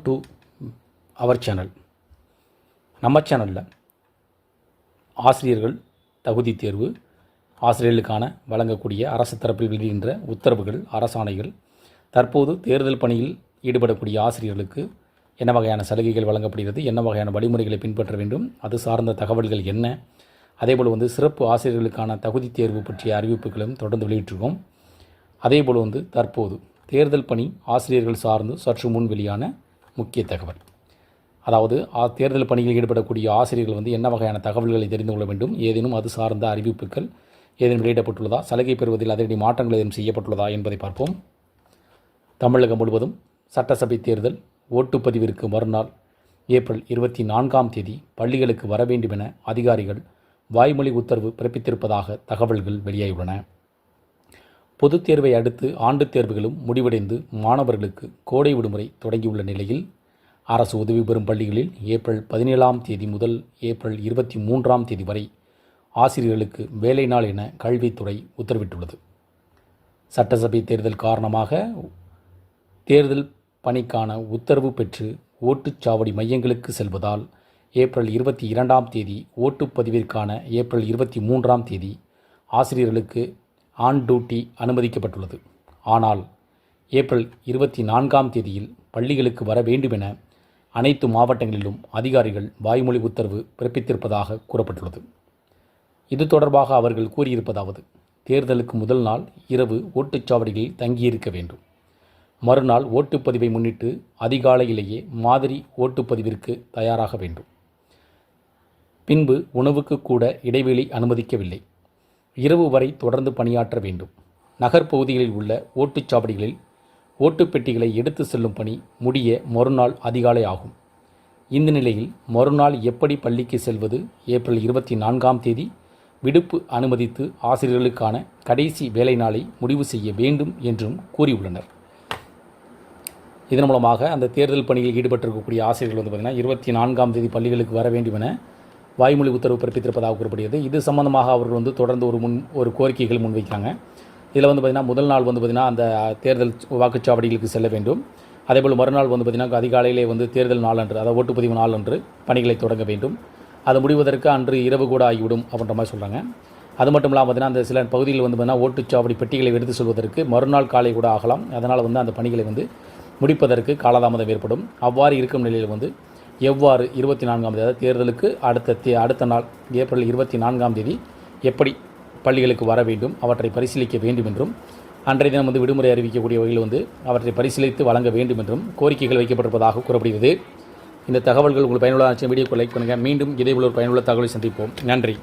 To our channel. நம்ம சேனலில் ஆசிரியர்கள் தகுதி தேர்வு, ஆசிரியர்களுக்கான வழங்கக்கூடிய அரசு தரப்பில் வெளியிடுகின்ற உத்தரவுகள், அரசாணைகள், தற்போது தேர்தல் பணியில் ஈடுபடக்கூடிய ஆசிரியர்களுக்கு என்ன வகையான சலுகைகள் வழங்கப்படுகிறது, என்ன வகையான வழிமுறைகளை பின்பற்ற வேண்டும், அது சார்ந்த தகவல்கள் என்ன, அதேபோல் சிறப்பு ஆசிரியர்களுக்கான தகுதி தேர்வு பற்றிய அறிவிப்புகளும் தொடர்ந்து வெளியிட்டிருக்கோம். அதேபோல் தற்போது தேர்தல் பணி ஆசிரியர்கள் சார்ந்து சற்று முன் வெளியான முக்கிய தகவல், அதாவது தேர்தல் பணியில் ஈடுபடக்கூடிய ஆசிரியர்கள் என்ன வகையான தகவல்களை தெரிந்து கொள்ள வேண்டும், ஏதேனும் அது சார்ந்த அறிவிப்புகள் ஏதேனும் வெளியிடப்பட்டுள்ளதா, சலுகை பெறுவதில் அதிரடி மாற்றங்கள் ஏதும் செய்யப்பட்டுள்ளதா என்பதை பார்ப்போம். தமிழகம் முழுவதும் சட்டசபை தேர்தல் ஓட்டுப்பதிவிற்கு மறுநாள் ஏப்ரல் 24 பள்ளிகளுக்கு வர வேண்டும் என அதிகாரிகள் வாய்மொழி உத்தரவு பிறப்பித்திருப்பதாக தகவல்கள் வெளியாகியுள்ளன. பொதுத் தேர்வை அடுத்து ஆண்டு தேர்வுகளும் முடிவடைந்து மாணவர்களுக்கு கோடை விடுமுறை தொடங்கியுள்ள நிலையில் அரசு உதவி பெறும் பள்ளிகளில் ஏப்ரல் 17 முதல் ஏப்ரல் 23 வரை ஆசிரியர்களுக்கு வேலை நாள் என கல்வித்துறை உத்தரவிட்டுள்ளது. சட்டசபை தேர்தல் காரணமாக தேர்தல் பணிக்கான உத்தரவு பெற்று ஓட்டுச்சாவடி மையங்களுக்கு செல்வதால் ஏப்ரல் 22 ஓட்டுப்பதிவிற்கான ஏப்ரல் 23 ஆசிரியர்களுக்கு ஆன் டியூட்டி அனுமதிக்கப்பட்டுள்ளது. ஆனால் ஏப்ரல் 24 பள்ளிகளுக்கு வர வேண்டும் என அனைத்து மாவட்டங்களிலும் அதிகாரிகள் வாய்மொழி உத்தரவு பிறப்பித்திருப்பதாக கூறப்பட்டுள்ளது. இது தொடர்பாக அவர்கள் கூறியிருப்பதாவது: தேர்தலுக்கு முதல் நாள் இரவு ஓட்டுச்சாவடிகளில் தங்கியிருக்க வேண்டும். மறுநாள் ஓட்டுப்பதிவை முன்னிட்டு அதிகாலையிலேயே மாதிரி ஓட்டுப்பதிவிற்கு தயாராக வேண்டும். பின்பு உணவுக்கு கூட இடைவெளி அனுமதிக்கவில்லை. இரவு வரை தொடர்ந்து பணியாற்ற வேண்டும். நகர்ப்பகுதிகளில் உள்ள ஓட்டுச்சாவடிகளில் ஓட்டுப்பெட்டிகளை எடுத்து செல்லும் பணி முடிய மறுநாள் அதிகாலை ஆகும். இந்த நிலையில் மறுநாள் எப்படி பள்ளிக்கு செல்வது? ஏப்ரல் 24 விடுப்பு அனுமதித்து ஆசிரியர்களுக்கான கடைசி வேலை நாளை முடிவு செய்ய வேண்டும் என்றும் கூறியுள்ளனர். இதன் மூலமாக அந்த தேர்தல் பணியில் ஈடுபட்டிருக்கக்கூடிய ஆசிரியர்கள் 24 பள்ளிகளுக்கு வர வேண்டும் என வாய்மொழி உத்தரவு பிறப்பித்திருப்பதாக கூறப்படுகிறது. இது சம்பந்தமாக அவர்கள் தொடர்ந்து ஒரு கோரிக்கைகள் முன்வைக்கிறாங்க. இதில் முதல் நாள் அந்த தேர்தல் வாக்குச்சாவடிகளுக்கு செல்ல வேண்டும். அதேபோல் மறுநாள் அதிகாலையிலே தேர்தல் நாளன்று, அதாவது ஓட்டுப்பதிவு நாள் அன்று பணிகளை தொடங்க வேண்டும். அது முடிவதற்கு அன்று இரவு கூட ஆகிவிடும் அப்படின்ற மாதிரி சொல்கிறாங்க. அது மட்டும் இல்லாமல் அந்த சில பகுதிகளில் ஓட்டுச்சாவடி பெட்டிகளை எடுத்து செல்வதற்கு மறுநாள் காலை கூட ஆகலாம். அதனால் அந்த பணிகளை முடிப்பதற்கு காலதாமதம் ஏற்படும். அவ்வாறு இருக்கும் நிலையில் எவ்வாறு 24 அதாவது தேர்தலுக்கு அடுத்த நாள் ஏப்ரல் 24 எப்படி பள்ளிகளுக்கு வர வேண்டும், அவற்றை பரிசீலிக்க வேண்டும் என்றும், அன்றைய தினம் விடுமுறை அறிவிக்கக்கூடிய வகையில் அவற்றை பரிசீலித்து வழங்க வேண்டும் என்றும் கோரிக்கைகள் வைக்கப்பட்டிருப்பதாக கூறப்படுகிறது. இந்த தகவல்கள் உங்களுக்கு பயனுள்ள வீடியோக்கு லைக் பண்ணுங்கள். மீண்டும் இதேபோல் ஒரு பயனுள்ள தகவலை சந்திப்போம். நன்றி.